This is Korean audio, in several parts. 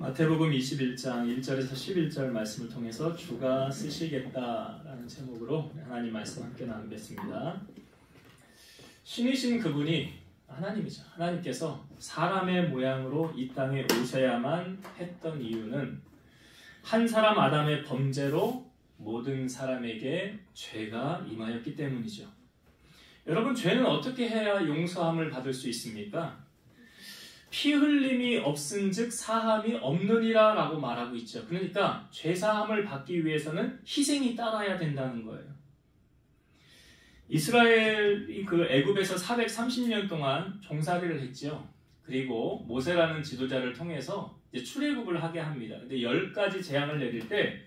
마태복음 21장 1절에서 11절 말씀을 통해서 주가 쓰시겠다라는 제목으로 하나님 말씀 함께 나누겠습니다. 신이신 그분이 하나님이죠. 하나님께서 사람의 모양으로 이 땅에 오셔야만 했던 이유는 한 사람 아담의 범죄로 모든 사람에게 죄가 임하였기 때문이죠. 여러분, 죄는 어떻게 해야 용서함을 받을 수 있습니까? 피 흘림이 없은즉 사함이 없느니라 라고 말하고 있죠. 그러니까 죄사함을 받기 위해서는 희생이 따라야 된다는 거예요. 이스라엘이 그 애굽에서 430년 동안 종살이를 했죠. 그리고 모세라는 지도자를 통해서 이제 출애굽을 하게 합니다. 근데 10가지 재앙을 내릴 때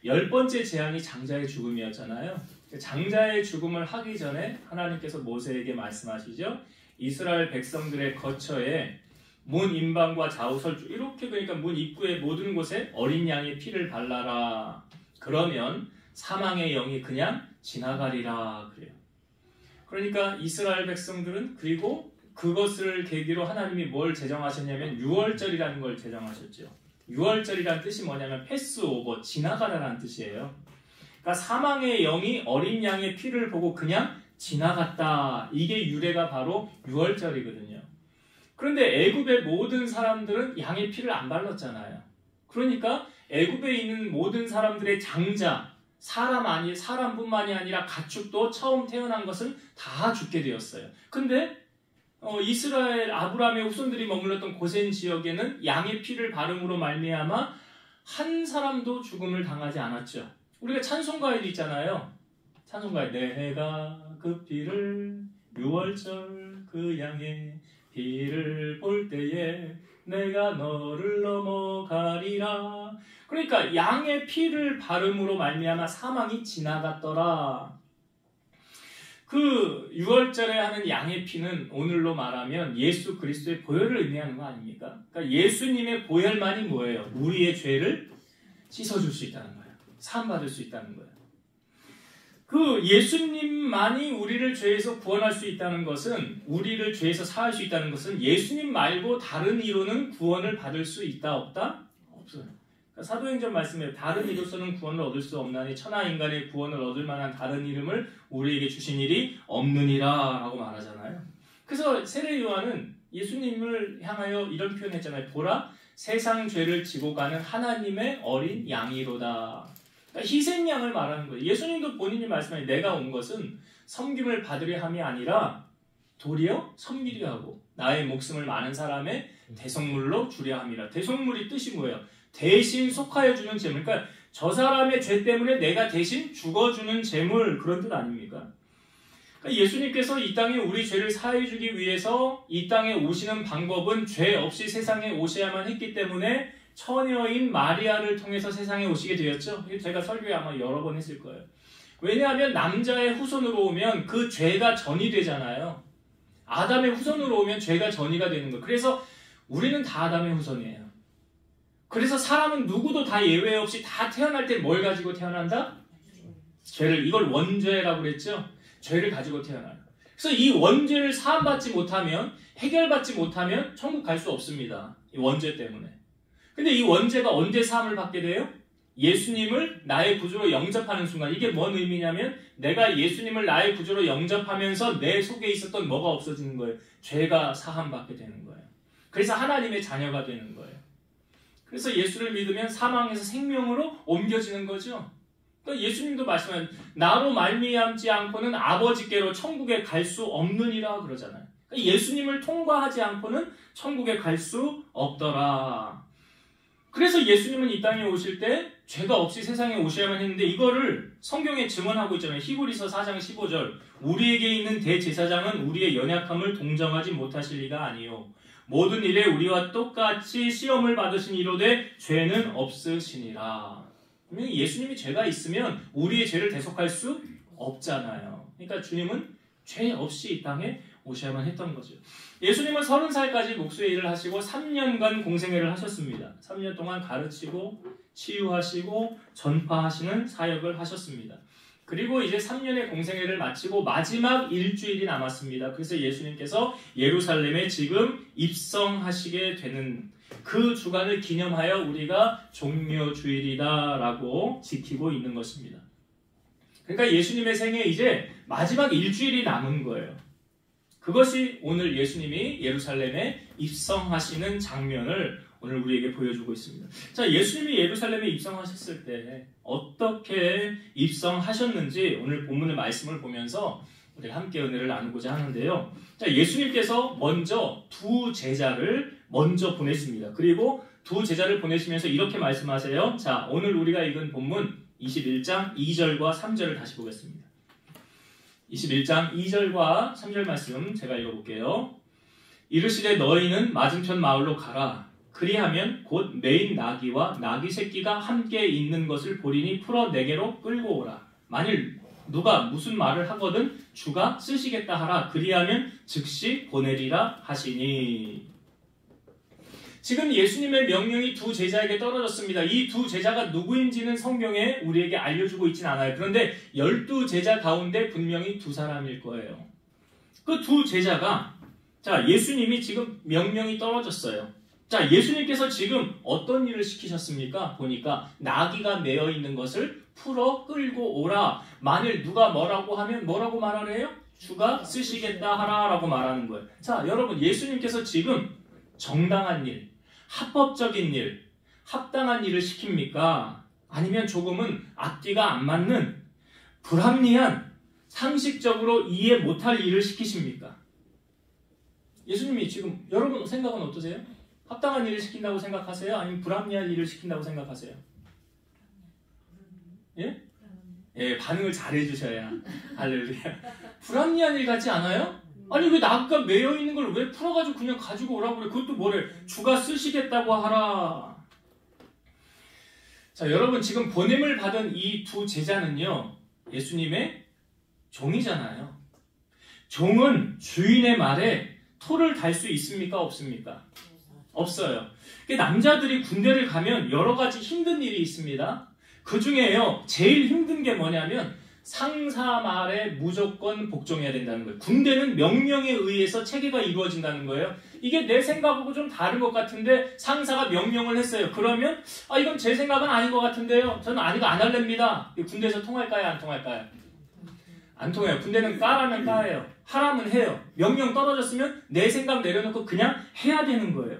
10번째 재앙이 장자의 죽음이었잖아요. 장자의 죽음을 하기 전에 하나님께서 모세에게 말씀하시죠. 이스라엘 백성들의 거처에 문 임방과 좌우설주 이렇게, 그러니까 문 입구의 모든 곳에 어린 양의 피를 발라라. 그러면 사망의 영이 그냥 지나가리라 그래요. 그러니까 이스라엘 백성들은, 그리고 그것을 계기로 하나님이 뭘 제정하셨냐면 6월절이라는 걸 제정하셨죠. 6월절이라는 뜻이 뭐냐면 패스오버, 지나가라라는 뜻이에요. 그러니까 사망의 영이 어린 양의 피를 보고 그냥 지나갔다. 이게 유래가 바로 6월절이거든요. 그런데 애굽의 모든 사람들은 양의 피를 안 발랐잖아요. 그러니까 애굽에 있는 모든 사람들의 장자, 사람뿐만이 아니라 가축도 처음 태어난 것은 다 죽게 되었어요. 근데 이스라엘 아브라함의 후손들이 머물렀던 고센 지역에는 양의 피를 바름으로 말미암아 한 사람도 죽음을 당하지 않았죠. 우리가 찬송가에도 있잖아요. 찬송가에 내가 그 피를 6월절 그 양의 피를 볼 때에 내가 너를 넘어가리라. 그러니까 양의 피를 바름으로 말미암아 사망이 지나갔더라. 그 6월절에 하는 양의 피는 오늘로 말하면 예수 그리스도의 보혈을 의미하는 거 아닙니까? 그러니까 예수님의 보혈만이 뭐예요? 우리의 죄를 씻어줄 수 있다는 거예요. 사함받을 수 있다는 거예요. 그 예수님만이 우리를 죄에서 구원할 수 있다는 것은, 우리를 죄에서 사할 수 있다는 것은 예수님 말고 다른 이로는 구원을 받을 수 있다 없다? 없어요. 그러니까 사도행전 말씀에 다른 이로서는 구원을 얻을 수 없나니 천하 인간의 구원을 얻을 만한 다른 이름을 우리에게 주신 일이 없느니라 라고 말하잖아요. 그래서 세례 요한은 예수님을 향하여 이런 표현했잖아요. 보라, 세상 죄를 지고 가는 하나님의 어린 양이로다. 희생양을 말하는 거예요. 예수님도 본인이 말씀하신 내가 온 것은 섬김을 받으려 함이 아니라 도리어 섬기려 하고 나의 목숨을 많은 사람의 대속물로 주려 함이라. 대속물이 뜻이 뭐예요? 대신 속하여 주는 재물. 그러니까 저 사람의 죄 때문에 내가 대신 죽어주는 재물, 그런 뜻 아닙니까? 그러니까 예수님께서 이 땅에 우리 죄를 사해 주기 위해서 이 땅에 오시는 방법은 죄 없이 세상에 오셔야만 했기 때문에 처녀인 마리아를 통해서 세상에 오시게 되었죠. 제가 설교에 아마 여러 번 했을 거예요. 왜냐하면 남자의 후손으로 오면 그 죄가 전이 되잖아요. 아담의 후손으로 오면 죄가 전이가 되는 거예요. 그래서 우리는 다 아담의 후손이에요. 그래서 사람은 누구도 다 예외 없이 다 태어날 때 뭘 가지고 태어난다? 죄를, 이걸 원죄라고 그랬죠. 죄를 가지고 태어나요. 그래서 이 원죄를 사함받지 못하면, 해결받지 못하면 천국 갈 수 없습니다. 이 원죄 때문에. 근데 이 원죄가 언제 사함을 받게 돼요? 예수님을 나의 구주로 영접하는 순간. 이게 뭔 의미냐면 내가 예수님을 나의 구주로 영접하면서 내 속에 있었던 뭐가 없어지는 거예요? 죄가 사함받게 되는 거예요. 그래서 하나님의 자녀가 되는 거예요. 그래서 예수를 믿으면 사망에서 생명으로 옮겨지는 거죠. 그러니까 예수님도 말씀하신 나로 말미암지 않고는 아버지께로 천국에 갈 수 없느니라 그러잖아요. 그러니까 예수님을 통과하지 않고는 천국에 갈 수 없더라. 그래서 예수님은 이 땅에 오실 때 죄가 없이 세상에 오셔야만 했는데 이거를 성경에 증언하고 있잖아요. 히브리서 4장 15절 우리에게 있는 대제사장은 우리의 연약함을 동정하지 못하실 리가 아니요 모든 일에 우리와 똑같이 시험을 받으신 이로되 죄는 없으시니라. 예수님이 죄가 있으면 우리의 죄를 대속할 수 없잖아요. 그러니까 주님은 죄 없이 이 땅에 오셔야만 했던 거죠. 예수님은 30살까지 목수의 일을 하시고 3년간 공생애를 하셨습니다. 3년 동안 가르치고 치유하시고 전파하시는 사역을 하셨습니다. 그리고 이제 3년의 공생애를 마치고 마지막 일주일이 남았습니다. 그래서 예수님께서 예루살렘에 지금 입성하시게 되는, 그 주간을 기념하여 우리가 종려주일이다라고 지키고 있는 것입니다. 그러니까 예수님의 생에 이제 마지막 일주일이 남은 거예요. 그것이 오늘 예수님이 예루살렘에 입성하시는 장면을 오늘 우리에게 보여주고 있습니다. 자, 예수님이 예루살렘에 입성하셨을 때 어떻게 입성하셨는지 오늘 본문의 말씀을 보면서 우리가 함께 은혜를 나누고자 하는데요. 자, 예수님께서 먼저 두 제자를 먼저 보냈습니다. 그리고 두 제자를 보내시면서 이렇게 말씀하세요. 자, 오늘 우리가 읽은 본문 21장 2절과 3절을 다시 보겠습니다. 21장 2절과 3절 말씀 제가 읽어볼게요. 이르시되 너희는 맞은편 마을로 가라. 그리하면 곧 매인 나귀와 나귀 새끼가 함께 있는 것을 보리니 풀어 내게로 끌고 오라. 만일 누가 무슨 말을 하거든 주가 쓰시겠다 하라. 그리하면 즉시 보내리라 하시니. 지금 예수님의 명령이 두 제자에게 떨어졌습니다. 이 두 제자가 누구인지는 성경에 우리에게 알려주고 있진 않아요. 그런데 12제자 가운데 분명히 두 사람일 거예요. 그 두 제자가, 자, 예수님이 지금 명령이 떨어졌어요. 자, 예수님께서 지금 어떤 일을 시키셨습니까? 보니까 나귀가 매어 있는 것을 풀어 끌고 오라. 만일 누가 뭐라고 하면 뭐라고 말하래요? 주가 쓰시겠다 하라 라고 말하는 거예요. 자, 여러분, 예수님께서 지금 정당한 일, 합법적인 일, 합당한 일을 시킵니까? 아니면 조금은 앞뒤가 안 맞는 불합리한 상식적으로 이해 못할 일을 시키십니까? 예수님이 지금 여러분 생각은 어떠세요? 합당한 일을 시킨다고 생각하세요? 아니면 불합리한 일을 시킨다고 생각하세요? 예? 예, 반응을 잘해 주셔야. 할렐루야. 불합리한 일 같지 않아요? 아니, 왜 나귀가 매여 있는 걸 왜 풀어가지고 그냥 가지고 오라고 그래? 그것도 뭐래? 주가 쓰시겠다고 하라. 자, 여러분, 지금 보냄을 받은 이 두 제자는요, 예수님의 종이잖아요. 종은 주인의 말에 토를 달 수 있습니까? 없습니까? 없어요. 남자들이 군대를 가면 여러 가지 힘든 일이 있습니다. 그 중에요, 제일 힘든 게 뭐냐면 상사 말에 무조건 복종해야 된다는 거예요. 군대는 명령에 의해서 체계가 이루어진다는 거예요. 이게 내 생각하고 좀 다른 것 같은데 상사가 명령을 했어요. 그러면 이건 제 생각은 아닌 것 같은데요. 저는 아니고 안 할랍니다. 군대에서 통할까요? 안 통할까요? 안 통해요. 군대는 까라면 까예요. 하라면 해요. 명령 떨어졌으면 내 생각 내려놓고 그냥 해야 되는 거예요.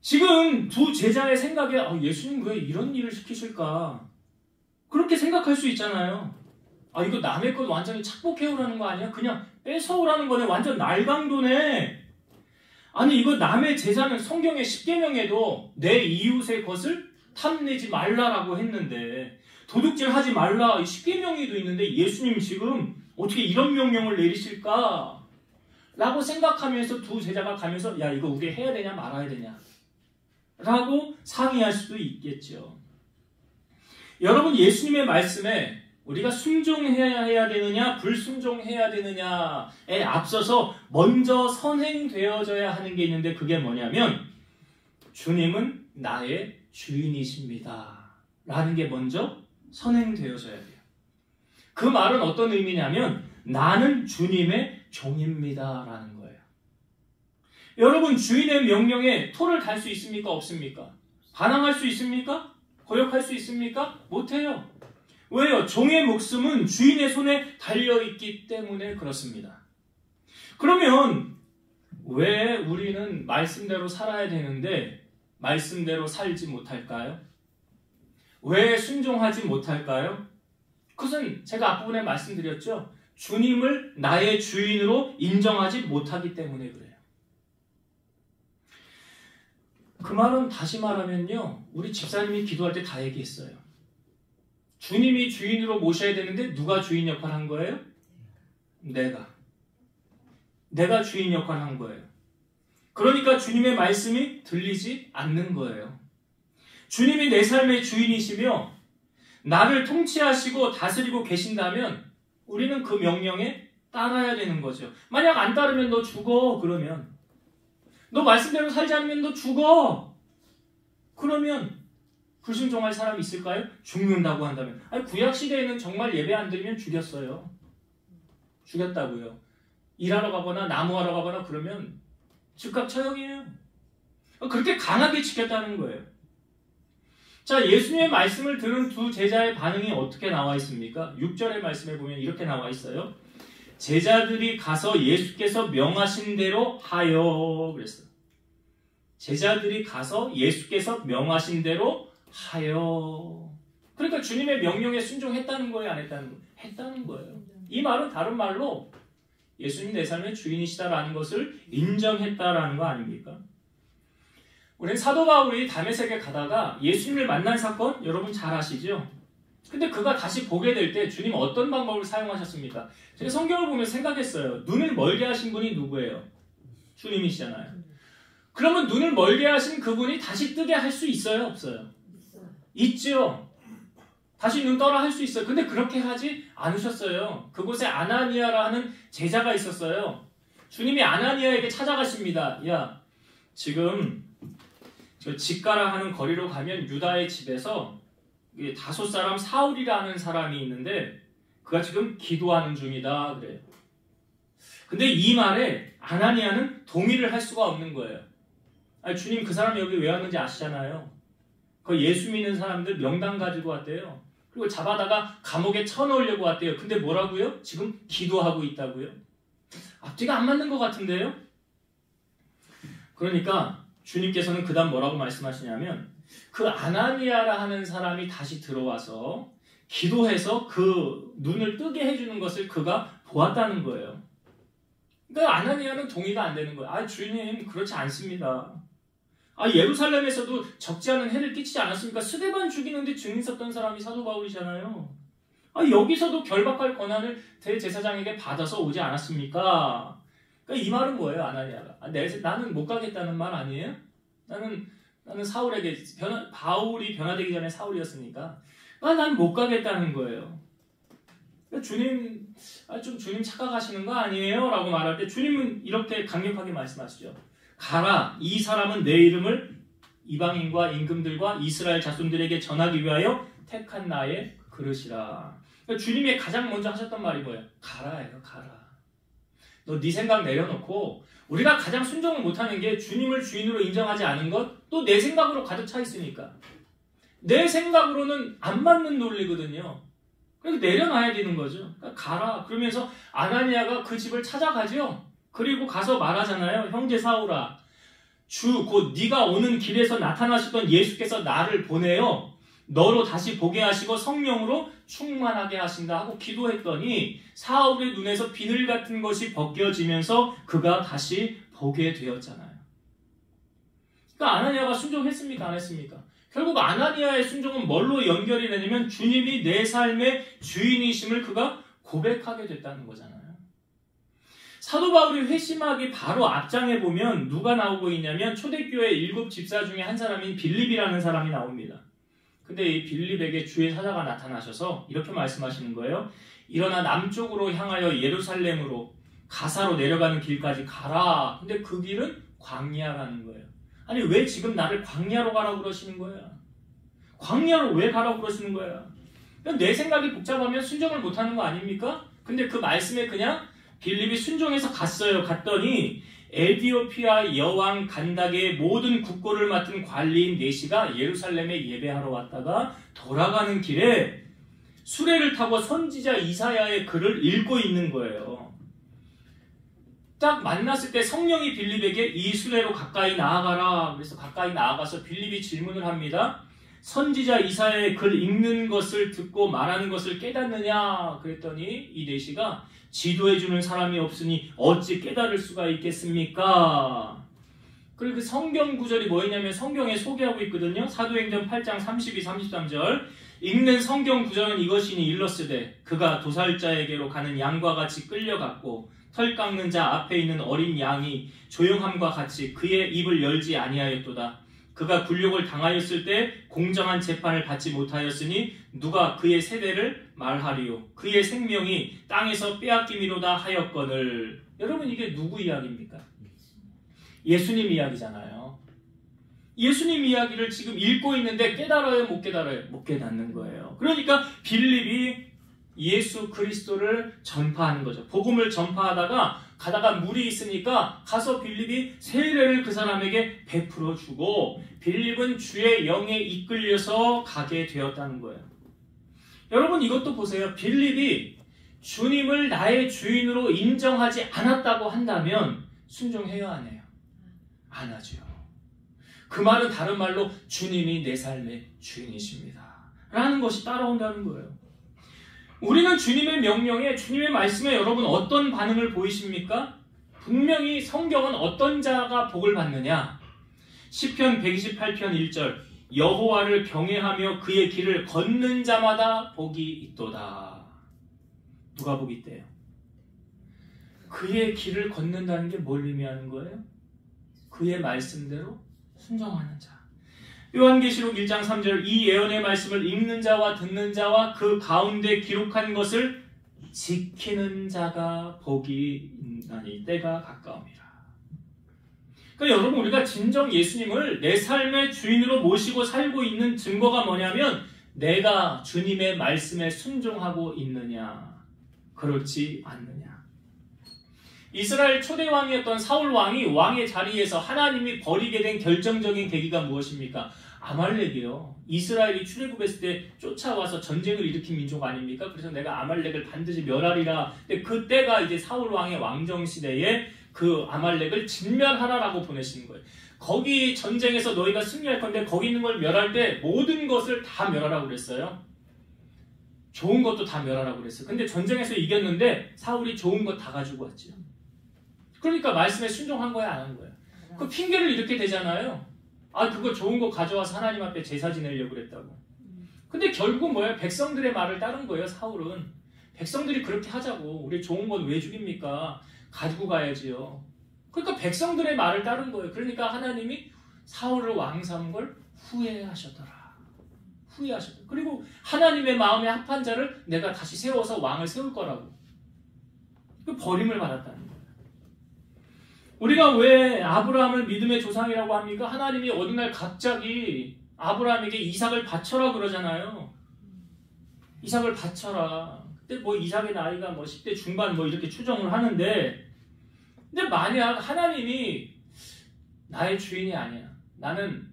지금 두 제자의 생각에 예수님 왜 이런 일을 시키실까? 그렇게 생각할 수 있잖아요. 이거 남의 것 완전히 착복해오라는 거 아니야? 그냥 뺏어오라는 거네. 완전 날강도네. 아니, 이거 남의 제사는 성경의 십계명에도 내 이웃의 것을 탐내지 말라라고 했는데 도둑질 하지 말라 십계명에도 있는데 예수님 지금 어떻게 이런 명령을 내리실까? 라고 생각하면서 두 제자가 가면서 야, 이거 우리 해야 되냐 말아야 되냐? 라고 상의할 수도 있겠죠. 여러분, 예수님의 말씀에 우리가 순종해야 되느냐 불순종해야 되느냐에 앞서서 먼저 선행되어져야 하는 게 있는데 그게 뭐냐면 주님은 나의 주인이십니다 라는 게 먼저 선행되어져야 돼요. 그 말은 어떤 의미냐면 나는 주님의 종입니다 라는 거예요. 여러분, 주인의 명령에 토를 달 수 있습니까? 없습니까? 반항할 수 있습니까? 거역할 수 있습니까? 못해요. 왜요? 종의 목숨은 주인의 손에 달려있기 때문에 그렇습니다. 그러면 왜 우리는 말씀대로 살아야 되는데 말씀대로 살지 못할까요? 왜 순종하지 못할까요? 그것은 제가 앞부분에 말씀드렸죠. 주님을 나의 주인으로 인정하지 못하기 때문에 그래요. 그 말은 다시 말하면요, 우리 집사님이 기도할 때 다 얘기했어요. 주님이 주인으로 모셔야 되는데 누가 주인 역할을 한 거예요? 내가 주인 역할을 한 거예요. 그러니까 주님의 말씀이 들리지 않는 거예요. 주님이 내 삶의 주인이시며 나를 통치하시고 다스리고 계신다면 우리는 그 명령에 따라야 되는 거죠. 만약 안 따르면 너 죽어. 그러면 너 말씀대로 살지 않으면 너 죽어. 그러면 불순종할 사람이 있을까요? 죽는다고 한다면. 구약시대에는 정말 예배 안 드리면 죽였어요. 죽였다고요. 일하러 가거나 나무하러 가거나 그러면 즉각 처형이에요. 그렇게 강하게 지켰다는 거예요. 자, 예수님의 말씀을 들은 두 제자의 반응이 어떻게 나와 있습니까? 6절의 말씀에 보면 이렇게 나와 있어요. 제자들이 가서 예수께서 명하신 대로 하여 그랬어요. 제자들이 가서 예수께서 명하신 대로 하여. 그러니까 주님의 명령에 순종했다는 거예요, 안 했다는 거예요? 했다는 거예요. 이 말은 다른 말로 예수님 내 삶의 주인이시다라는 것을 인정했다라는 거 아닙니까? 우리는 사도 바울이 다메섹에 가다가 예수님을 만난 사건 여러분 잘 아시죠? 근데 그가 다시 보게 될 때 주님 어떤 방법을 사용하셨습니까? 제가 성경을 보면서 생각했어요. 눈을 멀게 하신 분이 누구예요? 주님이시잖아요. 그러면 눈을 멀게 하신 그분이 다시 뜨게 할 수 있어요? 없어요? 있죠. 다시 눈 떠라 할 수 있어요. 근데 그렇게 하지 않으셨어요. 그곳에 아나니아라 하는 제자가 있었어요. 주님이 아나니아에게 찾아가십니다. 야, 지금 저 직가라 하는 거리로 가면 유다의 집에서 다섯 사람 사울이라는 사람이 있는데 그가 지금 기도하는 중이다 그래요. 근데 이 말에 아나니아는 동의를 할 수가 없는 거예요. 아니, 주님 그 사람이 여기 왜 왔는지 아시잖아요. 그 예수 믿는 사람들 명단 가지고 왔대요. 그리고 잡아다가 감옥에 쳐넣으려고 왔대요. 근데 뭐라고요? 지금 기도하고 있다고요? 앞뒤가 안 맞는 것 같은데요? 그러니까 주님께서는 그 다음 뭐라고 말씀하시냐면 그 아나니아라 하는 사람이 다시 들어와서 기도해서 그 눈을 뜨게 해주는 것을 그가 보았다는 거예요. 그러니까 아나니아는 동의가 안 되는 거예요. 아, 주님 그렇지 않습니다. 아, 예루살렘에서도 적지 않은 해를 끼치지 않았습니까? 스데반 죽이는데 증인 섰던 사람이 사도 바울이잖아요. 아, 여기서도 결박할 권한을 대제사장에게 받아서 오지 않았습니까? 그러니까 이 말은 뭐예요, 아나니아가? 나는 못 가겠다는 말 아니에요? 나는 사울에게 바울이 변화되기 전에 사울이었으니까. 난 못 가겠다는 거예요. 그러니까 주님, 좀 주님 착각하시는 거 아니에요? 라고 말할 때 주님은 이렇게 강력하게 말씀하시죠. 가라, 이 사람은 내 이름을 이방인과 임금들과 이스라엘 자손들에게 전하기 위하여 택한 나의 그릇이라. 그러니까 주님이 가장 먼저 하셨던 말이 뭐예요? 가라예요, 가라. 너 네 생각 내려놓고, 우리가 가장 순종을 못하는 게 주님을 주인으로 인정하지 않은 것, 또 내 생각으로 가득 차 있으니까. 내 생각으로는 안 맞는 논리거든요. 그래서 내려놔야 되는 거죠. 그러니까 가라. 그러면서 아나니아가 그 집을 찾아가죠. 그리고 가서 말하잖아요. 형제 사울아, 주 곧 네가 오는 길에서 나타나시던 예수께서 나를 보내어 너로 다시 보게 하시고 성령으로 충만하게 하신다 하고 기도했더니 사울의 눈에서 비늘 같은 것이 벗겨지면서 그가 다시 보게 되었잖아요. 그러니까 아나니아가 순종했습니까? 안 했습니까? 결국 아나니아의 순종은 뭘로 연결이 되냐면 주님이 내 삶의 주인이심을 그가 고백하게 됐다는 거잖아요. 사도 바울이 회심하기 바로 앞장에 보면 누가 나오고 있냐면 초대교회 7 집사 중에 한 사람인 빌립이라는 사람이 나옵니다. 근데 이 빌립에게 주의 사자가 나타나셔서 이렇게 말씀하시는 거예요. 일어나 남쪽으로 향하여 예루살렘으로 가사로 내려가는 길까지 가라. 근데 그 길은 광야라는 거예요. 아니, 왜 지금 나를 광야로 가라고 그러시는 거야? 광야로 왜 가라고 그러시는 거야? 내 생각이 복잡하면 순종을 못하는 거 아닙니까? 근데 그 말씀에 그냥 빌립이 순종해서 갔어요. 갔더니 에디오피아 여왕 간닥의 모든 국고를 맡은 관리인 네시가 예루살렘에 예배하러 왔다가 돌아가는 길에 수레를 타고 선지자 이사야의 글을 읽고 있는 거예요. 딱 만났을 때 성령이 빌립에게 이 수레로 가까이 나아가라. 그래서 가까이 나아가서 빌립이 질문을 합니다. 선지자 이사야의 글 읽는 것을 듣고 말하는 것을 깨닫느냐? 그랬더니 이 네시가 지도해주는 사람이 없으니 어찌 깨달을 수가 있겠습니까? 그리고 그 성경 구절이 뭐였냐면 성경에 소개하고 있거든요. 사도행전 8장 32, 33절 읽는 성경 구절은 이것이니 일러스되 그가 도살자에게로 가는 양과 같이 끌려갔고 털 깎는 자 앞에 있는 어린 양이 조용함과 같이 그의 입을 열지 아니하였도다. 그가 굴욕을 당하였을 때 공정한 재판을 받지 못하였으니 누가 그의 세대를 말하리요. 그의 생명이 땅에서 빼앗김이로다 하였거늘. 여러분, 이게 누구 이야기입니까? 예수님 이야기잖아요. 예수님 이야기를 지금 읽고 있는데 깨달아요? 못 깨달아요? 못 깨닫는 거예요. 그러니까 빌립이 예수 그리스도를 전파하는 거죠. 복음을 전파하다가 가다가 물이 있으니까 가서 빌립이 세례를 그 사람에게 베풀어 주고 빌립은 주의 영에 이끌려서 가게 되었다는 거예요. 여러분 이것도 보세요. 빌립이 주님을 나의 주인으로 인정하지 않았다고 한다면 순종해요, 안 해요? 안 하죠. 그 말은 다른 말로 주님이 내 삶의 주인이십니다 라는 것이 따라온다는 거예요. 우리는 주님의 명령에, 주님의 말씀에 여러분 어떤 반응을 보이십니까? 분명히 성경은 어떤 자가 복을 받느냐? 시편 128편 1절 여호와를 경외하며 그의 길을 걷는 자마다 복이 있도다. 누가 복이 있대요? 그의 길을 걷는다는 게 뭘 의미하는 거예요? 그의 말씀대로 순종하는 자. 요한계시록 1장 3절 이 예언의 말씀을 읽는 자와 듣는 자와 그 가운데 기록한 것을 지키는 자가 복이 있나니 때가 가까움이라. 그러니까 여러분 우리가 진정 예수님을 내 삶의 주인으로 모시고 살고 있는 증거가 뭐냐면 내가 주님의 말씀에 순종하고 있느냐 그렇지 않느냐. 이스라엘 초대왕이었던 사울 왕이 왕의 자리에서 하나님이 버리게 된 결정적인 계기가 무엇입니까? 아말렉이요. 이스라엘이 출애굽했을 때 쫓아와서 전쟁을 일으킨 민족 아닙니까? 그래서 내가 아말렉을 반드시 멸하리라. 근데 그때가 이제 사울 왕의 왕정 시대에 그 아말렉을 진멸하라라고 보내시는 거예요. 거기 전쟁에서 너희가 승리할 건데 거기 있는 걸 멸할 때 모든 것을 다 멸하라고 그랬어요. 좋은 것도 다 멸하라고 그랬어요. 근데 전쟁에서 이겼는데 사울이 좋은 것 다 가지고 왔죠. 그러니까 말씀에 순종한 거야, 안 한 거야? 그 핑계를 이렇게 대잖아요. 아, 그거 좋은 거 가져와서 하나님 앞에 제사 지내려고 그랬다고. 근데 결국 뭐예요? 백성들의 말을 따른 거예요, 사울은. 백성들이 그렇게 하자고. 우리 좋은 건 왜 죽입니까? 가지고 가야지요. 그러니까 백성들의 말을 따른 거예요. 그러니까 하나님이 사울을 왕 삼은 걸 후회하셨더라. 후회하셨더라. 그리고 하나님의 마음에 합한 자를 내가 다시 세워서 왕을 세울 거라고. 그 버림을 받았다는 거예요. 우리가 왜 아브라함을 믿음의 조상이라고 합니까? 하나님이 어느 날 갑자기 아브라함에게 이삭을 바쳐라 그러잖아요. 이삭을 바쳐라. 그때 뭐 이삭의 나이가 뭐 10대 중반 뭐 이렇게 추정을 하는데, 근데 만약 하나님이 나의 주인이 아니야. 나는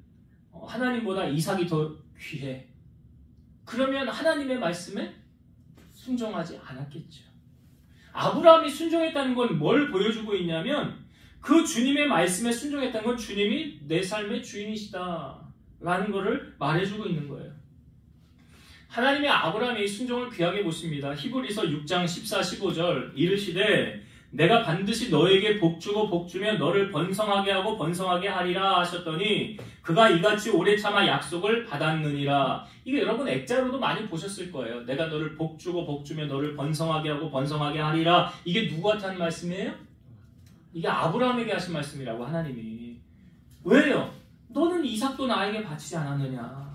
하나님보다 이삭이 더 귀해. 그러면 하나님의 말씀에 순종하지 않았겠죠. 아브라함이 순종했다는 건 뭘 보여주고 있냐면 그 주님의 말씀에 순종했다는 건 주님이 내 삶의 주인이시다 라는 것을 말해주고 있는 거예요. 하나님의 아브라함의 순종을 귀하게 보십니다. 히브리서 6장 14, 15절 이르시되 내가 반드시 너에게 복주고 복주며 너를 번성하게 하고 번성하게 하리라 하셨더니 그가 이같이 오래 참아 약속을 받았느니라. 이게 여러분 액자로도 많이 보셨을 거예요. 내가 너를 복주고 복주며 너를 번성하게 하고 번성하게 하리라. 이게 누구한테 한 말씀이에요? 이게 아브라함에게 하신 말씀이라고 하나님이. 왜요? 너는 이삭도 나에게 바치지 않았느냐.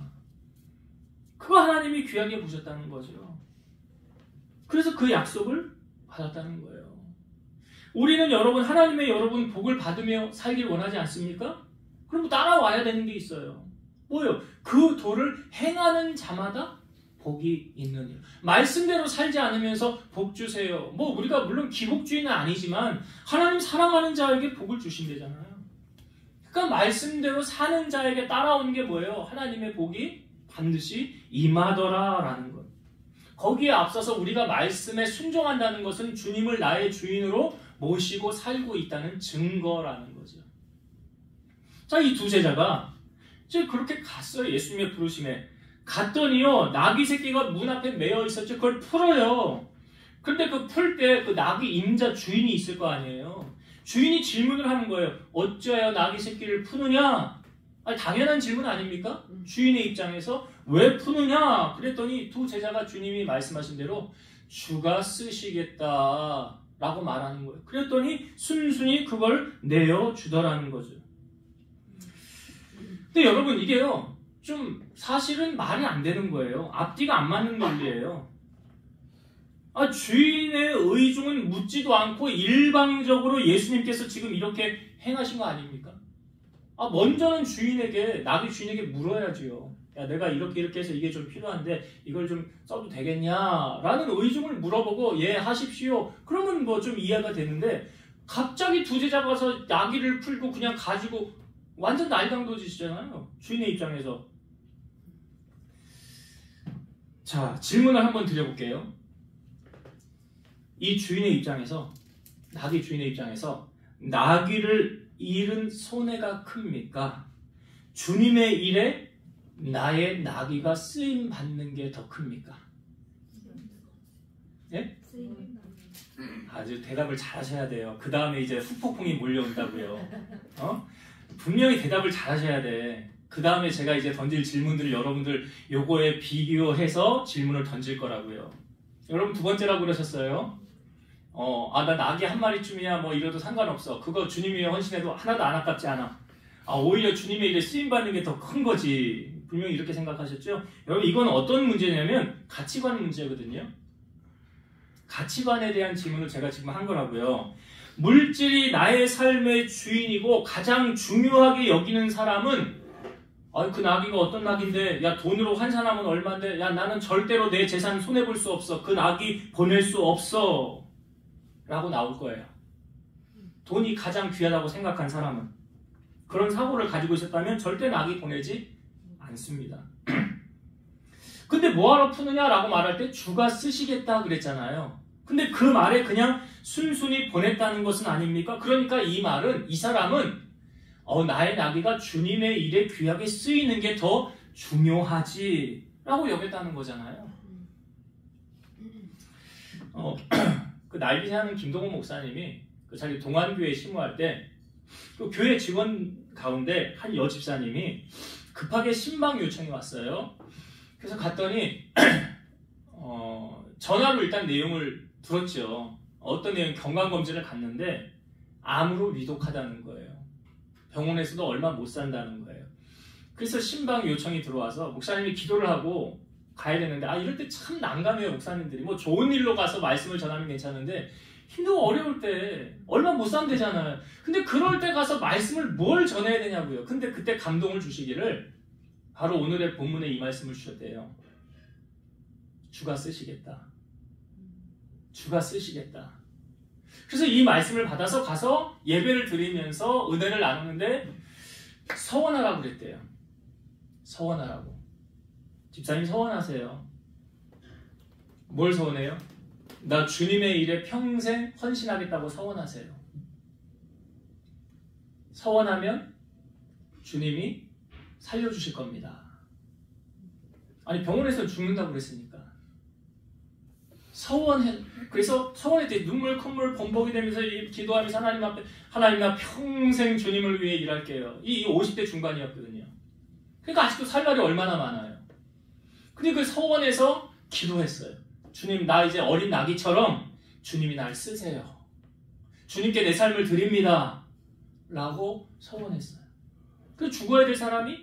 그거 하나님이 귀하게 보셨다는 거죠. 그래서 그 약속을 받았다는 거예요. 우리는 여러분 하나님의 여러분 복을 받으며 살길 원하지 않습니까? 그럼 따라와야 되는 게 있어요. 뭐예요? 그 도를 행하는 자마다 복이 있느니라. 말씀대로 살지 않으면서 복 주세요. 뭐 우리가 물론 기복주의는 아니지만 하나님 사랑하는 자에게 복을 주신대잖아요. 그러니까 말씀대로 사는 자에게 따라오는 게 뭐예요? 하나님의 복이 반드시 임하더라라는 것. 거기에 앞서서 우리가 말씀에 순종한다는 것은 주님을 나의 주인으로 모시고 살고 있다는 증거라는 거죠. 자, 이 두 제자가 이제 그렇게 갔어요. 예수님의 부르심에. 갔더니요, 나귀 새끼가 문 앞에 매여 있었죠. 그걸 풀어요. 근데 그 풀 때 그 나귀 임자 주인이 있을 거 아니에요. 주인이 질문을 하는 거예요. 어찌하여 나귀 새끼를 푸느냐? 아니, 당연한 질문 아닙니까? 주인의 입장에서 왜 푸느냐? 그랬더니 두 제자가 주님이 말씀하신 대로 주가 쓰시겠다 라고 말하는 거예요. 그랬더니 순순히 그걸 내어주더라는 거죠. 근데 여러분 이게요, 좀 사실은 말이 안 되는 거예요. 앞뒤가 안 맞는 논리예요. 아, 주인의 의중은 묻지도 않고 일방적으로 예수님께서 지금 이렇게 행하신 거 아닙니까? 아, 먼저는 주인에게, 나귀 주인에게 물어야지요. 야, 내가 이렇게 해서 이게 좀 필요한데 이걸 좀 써도 되겠냐? 라는 의중을 물어보고 예, 하십시오. 그러면 뭐 좀 이해가 되는데 갑자기 두 제자가 가서 나귀를 풀고 그냥 가지고 완전 날강도지시잖아요. 주인의 입장에서. 자, 질문을 한번 드려볼게요. 이 주인의 입장에서, 나귀 주인의 입장에서 나귀를 잃은 손해가 큽니까? 주님의 일에 나의 나귀가 쓰임 받는 게 더 큽니까? 예? 아주 대답을 잘 하셔야 돼요. 그 다음에 이제 후폭풍이 몰려온다고요. 분명히 대답을 잘 하셔야 돼. 그 다음에 제가 이제 던질 질문들을 여러분들 요거에 비교해서 질문을 던질 거라고요. 여러분 두 번째라고 그러셨어요. 나 나귀 한 마리쯤이야 뭐 이래도 상관없어. 그거 주님 위해 헌신해도 하나도 안 아깝지 않아. 오히려 주님의 일에 쓰임받는 게 더 큰 거지. 분명히 이렇게 생각하셨죠? 여러분 이건 어떤 문제냐면 가치관 문제거든요. 가치관에 대한 질문을 제가 지금 한 거라고요. 물질이 나의 삶의 주인이고 가장 중요하게 여기는 사람은 그 나귀가 어떤 나귀인데 야 돈으로 환산하면 얼마인데 야 나는 절대로 내 재산 손해볼 수 없어. 그 나귀 보낼 수 없어 라고 나올 거예요. 돈이 가장 귀하다고 생각한 사람은 그런 사고를 가지고 있었다면 절대 나귀 보내지 않습니다. 근데 뭐하러 푸느냐라고 말할 때 주가 쓰시겠다 그랬잖아요. 근데 그 말에 그냥 순순히 보냈다는 것은 아닙니까? 그러니까 이 말은 이 사람은 나의 나귀가 주님의 일에 귀하게 쓰이는 게 더 중요하지 라고 여겼다는 거잖아요. 그 날비사하는 김동훈 목사님이 그 자기 동안교회 심무할 때 그 교회 직원 가운데 한 여집사님이 급하게 신방 요청이 왔어요. 그래서 갔더니 전화로 일단 내용을 들었죠. 어떤 내용 건강검진을 갔는데 암으로 위독하다는 거예요. 병원에서도 얼마 못 산다는 거예요. 그래서 신방 요청이 들어와서 목사님이 기도를 하고 가야 되는데 이럴 때 참 난감해요. 목사님들이 뭐 좋은 일로 가서 말씀을 전하면 괜찮은데 힘들고 어려울 때 얼마 못 산대잖아요. 근데 그럴 때 가서 말씀을 뭘 전해야 되냐고요. 근데 그때 감동을 주시기를 바로 오늘의 본문에 이 말씀을 주셨대요. 주가 쓰시겠다. 주가 쓰시겠다. 그래서 이 말씀을 받아서 가서 예배를 드리면서 은혜를 나누는데 서원하라고 그랬대요. 서원하라고. 집사님 서원하세요. 뭘 서원해요? 나 주님의 일에 평생 헌신하겠다고 서원하세요. 서원하면 주님이 살려주실 겁니다. 아니 병원에서 죽는다고 그랬으니까. 그래서 서원할 때 눈물 콧물 범벅이 되면서 기도하면서 하나님 앞에 하나님 나 평생 주님을 위해 일할게요. 이 50대 중반이었거든요. 그러니까 아직도 살 날이 얼마나 많아요. 근데 그 서원에서 기도했어요. 주님 나 이제 어린 나귀처럼 주님이 날 쓰세요. 주님께 내 삶을 드립니다. 라고 서원했어요. 그래서 죽어야 될 사람이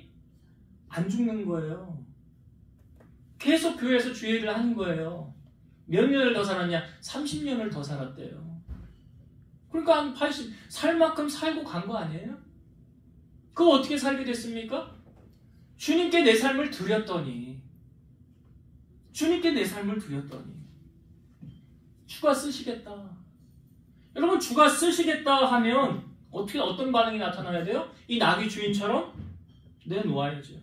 안 죽는 거예요. 계속 교회에서 주의 일을 하는 거예요. 몇 년을 더 살았냐? 30년을 더 살았대요. 그러니까 한 80, 살 만큼 살고 간 거 아니에요? 그거 어떻게 살게 됐습니까? 주님께 내 삶을 드렸더니 주님께 내 삶을 드렸더니 주가 쓰시겠다. 여러분 주가 쓰시겠다 하면 어떤 반응이 나타나야 돼요? 이 나귀 주인처럼 내놓아야죠.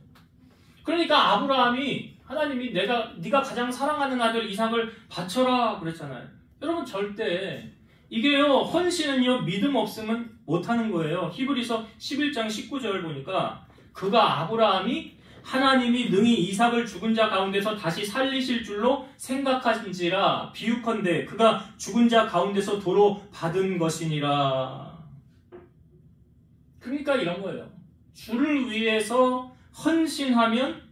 그러니까 아브라함이 하나님이 네가 가장 사랑하는 아들 이삭을 바쳐라 그랬잖아요. 여러분 절대 이게요 헌신은요 믿음 없으면 못하는 거예요. 히브리서 11장 19절 보니까 그가 아브라함이 하나님이 능히 이삭을 죽은 자 가운데서 다시 살리실 줄로 생각하신지라 비유컨대 그가 죽은 자 가운데서 도로 받은 것이니라. 그러니까 이런 거예요. 주를 위해서 헌신하면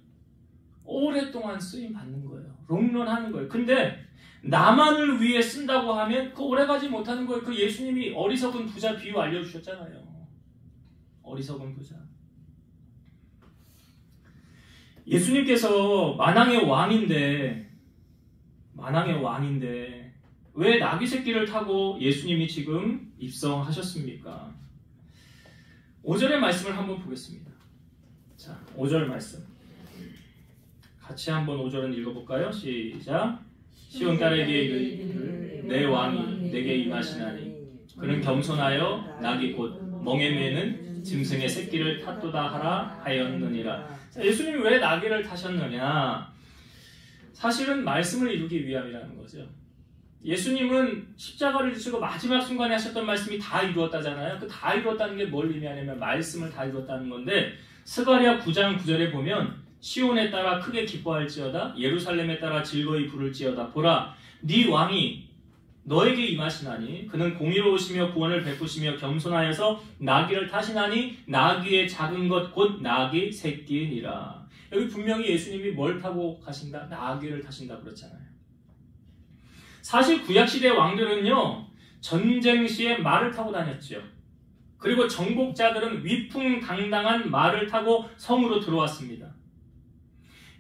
오랫동안 쓰임 받는 거예요. 롱런하는 거예요. 근데 나만을 위해 쓴다고 하면 그 오래가지 못하는 거예요. 그 예수님이 어리석은 부자 비유 알려주셨잖아요. 어리석은 부자. 예수님께서 만왕의 왕인데 왜 나귀 새끼를 타고 예수님이 지금 입성하셨습니까? 5절의 말씀을 한번 보겠습니다. 자, 5절 말씀. 같이 한번 5절은 읽어볼까요? 시작. 시온 딸에게 이르기를 내 왕이 내게 임하시나니 그는 겸손하여 낙이 곧 멍에 매는 짐승의 새끼를 탔도다 하라 하였느니라. 예수님이 왜 나귀를 타셨느냐? 사실은 말씀을 이루기 위함이라는 거죠. 예수님은 십자가를 지시고 마지막 순간에 하셨던 말씀이 다 이루었다잖아요. 그 다 이루었다는 게 뭘 의미하냐면 말씀을 다 이루었다는 건데, 스가랴 9장 9절에 보면 시온에 따라 크게 기뻐할지어다 예루살렘에 따라 즐거이 부를지어다 보라 네 왕이 너에게 임하시나니 그는 공의로우시며 구원을 베푸시며 겸손하여서 나귀를 타시나니 나귀의 작은 것 곧 나귀 새끼니라. 여기 분명히 예수님이 뭘 타고 가신다? 나귀를 타신다 그렇잖아요. 사실 구약시대 왕들은요 전쟁 시에 말을 타고 다녔죠. 그리고 정복자들은 위풍당당한 말을 타고 성으로 들어왔습니다.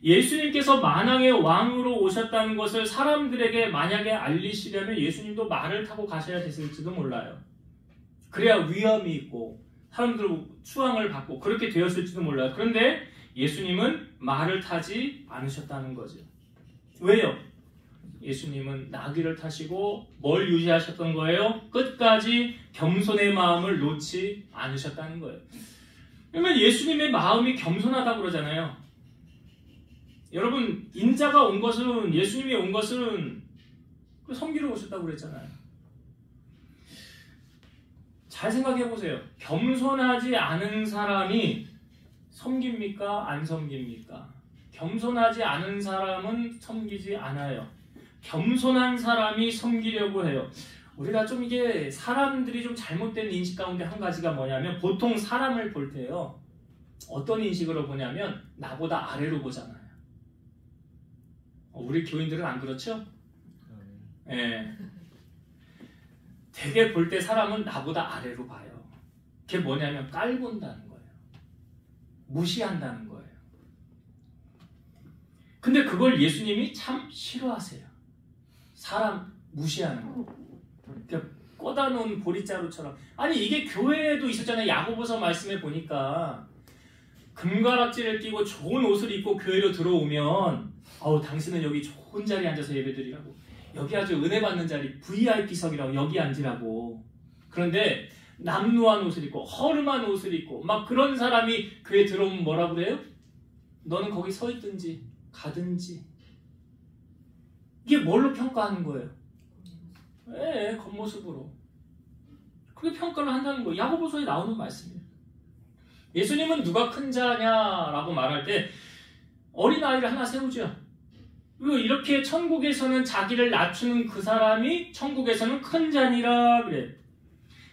예수님께서 만왕의 왕으로 오셨다는 것을 사람들에게 만약에 알리시려면 예수님도 말을 타고 가셔야 됐을지도 몰라요. 그래야 위엄이 있고 사람들 추앙을 받고 그렇게 되었을지도 몰라요. 그런데 예수님은 말을 타지 않으셨다는 거죠. 왜요? 예수님은 나귀를 타시고 뭘 유지하셨던 거예요? 끝까지 겸손의 마음을 놓지 않으셨다는 거예요. 그러면 예수님의 마음이 겸손하다고 그러잖아요. 여러분, 인자가 온 것은, 예수님이 온 것은 섬기러 오셨다고 그랬잖아요. 잘 생각해 보세요. 겸손하지 않은 사람이 섬깁니까? 안 섬깁니까? 겸손하지 않은 사람은 섬기지 않아요. 겸손한 사람이 섬기려고 해요. 우리가 좀 이게 사람들이 좀 잘못된 인식 가운데 한 가지가 뭐냐면 보통 사람을 볼 때요. 어떤 인식으로 보냐면 나보다 아래로 보잖아요. 우리 교인들은 안 그렇죠? 예. 되게 볼 때 사람은 나보다 아래로 봐요. 그게 뭐냐면 깔본다는 거예요. 무시한다는 거예요. 근데 그걸 예수님이 참 싫어하세요. 사람 무시하는 거. 그러니까 꽂아놓은 보리자루처럼. 아니 이게 교회에도 있었잖아요. 야고보서 말씀에 보니까 금가락지를 끼고 좋은 옷을 입고 교회로 들어오면 당신은 여기 좋은 자리에 앉아서 예배드리라고. 여기 아주 은혜 받는 자리 VIP석이라고 여기 앉으라고. 그런데 남루한 옷을 입고 허름한 옷을 입고 막 그런 사람이 교회에 들어오면 뭐라고 그래요? 너는 거기 서 있든지 가든지. 이게 뭘로 평가하는 거예요? 겉모습으로. 그게 평가를 한다는 거예요. 야고보서에 나오는 말씀이에요. 예수님은 누가 큰 자냐라고 말할 때 어린아이를 하나 세우죠. 그리고 이렇게 천국에서는 자기를 낮추는 그 사람이 천국에서는 큰 자니라 그래.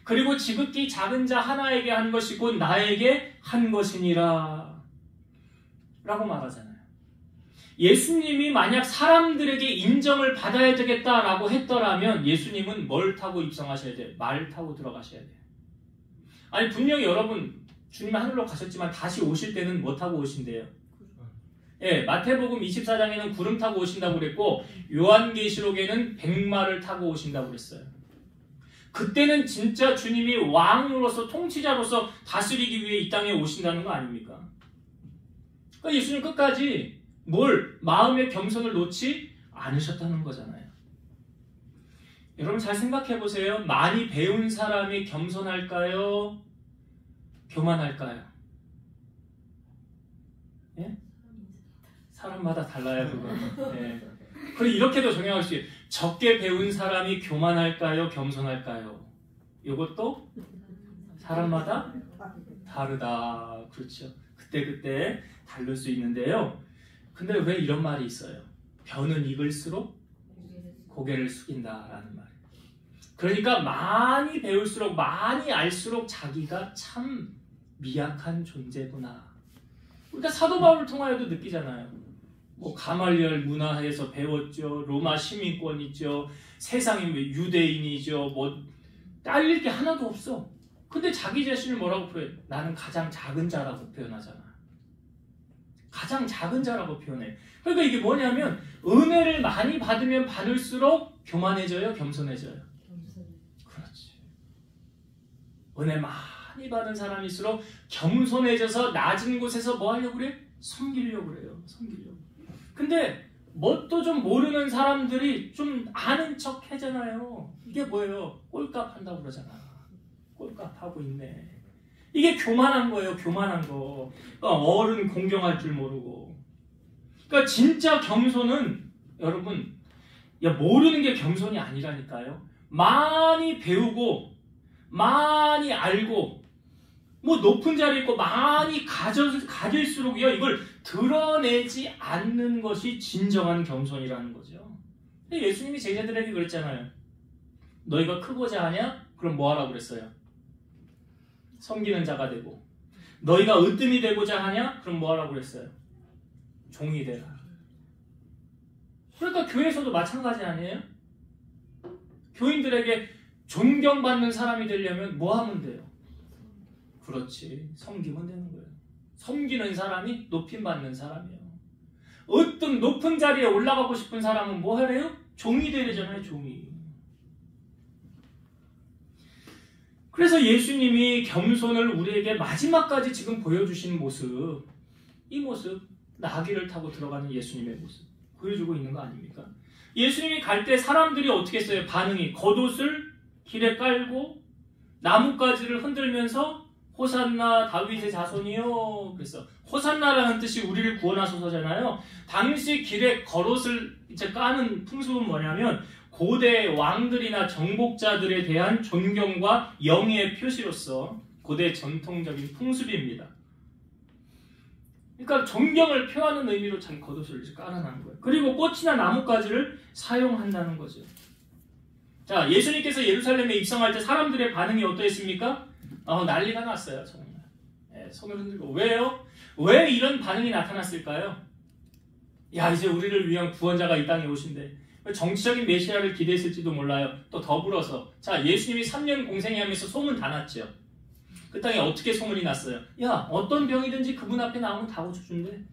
그리고 지극히 작은 자 하나에게 한 것이 곧 나에게 한 것이니라 라고 말하잖아요. 예수님이 만약 사람들에게 인정을 받아야 되겠다라고 했더라면 예수님은 뭘 타고 입성하셔야 돼요? 말 타고 들어가셔야 돼요. 아니 분명히 여러분 주님 하늘로 가셨지만 다시 오실 때는 뭐 타고 오신대요? 예, 마태복음 24장에는 구름 타고 오신다고 그랬고 요한계시록에는 백마를 타고 오신다고 그랬어요. 그때는 진짜 주님이 왕으로서 통치자로서 다스리기 위해 이 땅에 오신다는 거 아닙니까? 그러니까 예수님 끝까지 마음의 겸손을 놓지 않으셨다는 거잖아요. 여러분 잘 생각해 보세요. 많이 배운 사람이 겸손할까요? 교만할까요? 예? 사람마다 달라요, 그건. 예. 그리고 이렇게도 정형할 수 있어요. 적게 배운 사람이 교만할까요? 겸손할까요? 이것도 사람마다 다르다. 그렇죠. 그때 다를 수 있는데요. 근데 왜 이런 말이 있어요? 벼는 익을수록 고개를 숙인다라는 말이에요. 그러니까 많이 배울수록 많이 알수록 자기가 참 미약한 존재구나. 우리가 사도 바울을 통하여도 느끼잖아요. 가말리엘 문화에서 배웠죠. 로마 시민권 있죠. 세상에 유대인이죠. 딸릴 게 하나도 없어. 근데 자기 자신을 뭐라고 표현해? 나는 가장 작은 자라고 표현하잖아. 가장 작은 자라고 표현해. 그러니까 이게 뭐냐면 은혜를 많이 받으면 받을수록 교만해져요? 겸손해져요? 그렇지. 은혜 많이 받은 사람일수록 겸손해져서 낮은 곳에서 뭐 하려고 그래? 섬기려고 그래요. 섬기려고. 근데 뭣도 좀 모르는 사람들이 좀 아는 척 하잖아요. 이게 뭐예요? 꼴값 한다고 그러잖아. 꼴값 하고 있네. 이게 교만한 거예요. 교만한 거. 어른 공경할 줄 모르고. 그러니까 진짜 겸손은 여러분, 모르는 게 겸손이 아니라니까요. 많이 배우고 많이 알고 뭐 높은 자리에 있고 많이 가질수록요, 이걸 드러내지 않는 것이 진정한 겸손이라는 거죠. 근데 예수님이 제자들에게 그랬잖아요. 너희가 크고자 하냐? 그럼 뭐 하라고 그랬어요? 섬기는 자가 되고. 너희가 으뜸이 되고자 하냐? 그럼 뭐 하라고 그랬어요? 종이 되라. 그러니까 교회에서도 마찬가지 아니에요? 교인들에게 존경받는 사람이 되려면 뭐 하면 돼요? 그렇지, 섬기면 되는 거예요. 섬기는 사람이 높임받는 사람이에요. 어떤 높은 자리에 올라가고 싶은 사람은 뭐 하래요? 종이 되려잖아요, 종이. 그래서 예수님이 겸손을 우리에게 마지막까지 지금 보여주신 모습, 이 모습, 나귀를 타고 들어가는 예수님의 모습 보여주고 있는 거 아닙니까? 예수님이 갈 때 사람들이 어떻게 했어요? 반응이 겉옷을 길에 깔고 나뭇가지를 흔들면서 호산나 다윗의 자손이요. 그래서 호산나라는 뜻이 우리를 구원하소서잖아요. 당시 길에 겉옷을 이제 까는 풍습은 뭐냐면 고대 왕들이나 정복자들에 대한 존경과 영예의 표시로서 고대 전통적인 풍습입니다. 그러니까 존경을 표하는 의미로 자기 겉옷을 이제 깔아놓은 거예요. 그리고 꽃이나 나뭇가지를 사용한다는 거죠. 자, 예수님께서 예루살렘에 입성할 때 사람들의 반응이 어떠했습니까? 난리가 났어요, 정말. 손을 흔들고. 왜요? 왜 이런 반응이 나타났을까요? 야, 이제 우리를 위한 구원자가 이 땅에 오신대. 정치적인 메시아를 기대했을지도 몰라요. 또 더불어서, 자, 예수님이 3년 공생애 하면서 소문 다 났죠. 그 땅에 어떻게 소문이 났어요? 야, 어떤 병이든지 그분 앞에 나오면 다 고쳐준대.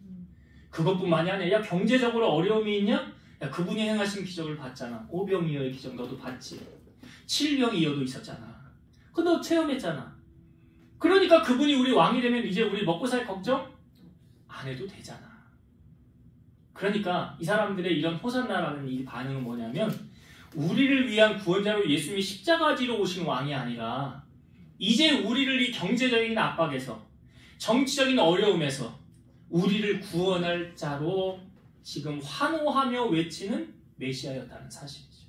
그것뿐만이 아니야. 야, 경제적으로 어려움이 있냐? 야, 그분이 행하신 기적을 봤잖아. 오병이어의 기적 너도 봤지. 7병이어도 있었잖아. 그거 너 체험했잖아. 그러니까 그분이 우리 왕이 되면 이제 우리 먹고 살 걱정 안 해도 되잖아. 그러니까 이 사람들의 이런 호산나라는 이 반응은 뭐냐면 우리를 위한 구원자로 예수님이 십자가지로 오신 왕이 아니라 이제 우리를 이 경제적인 압박에서 정치적인 어려움에서 우리를 구원할 자로 지금 환호하며 외치는 메시아였다는 사실이죠.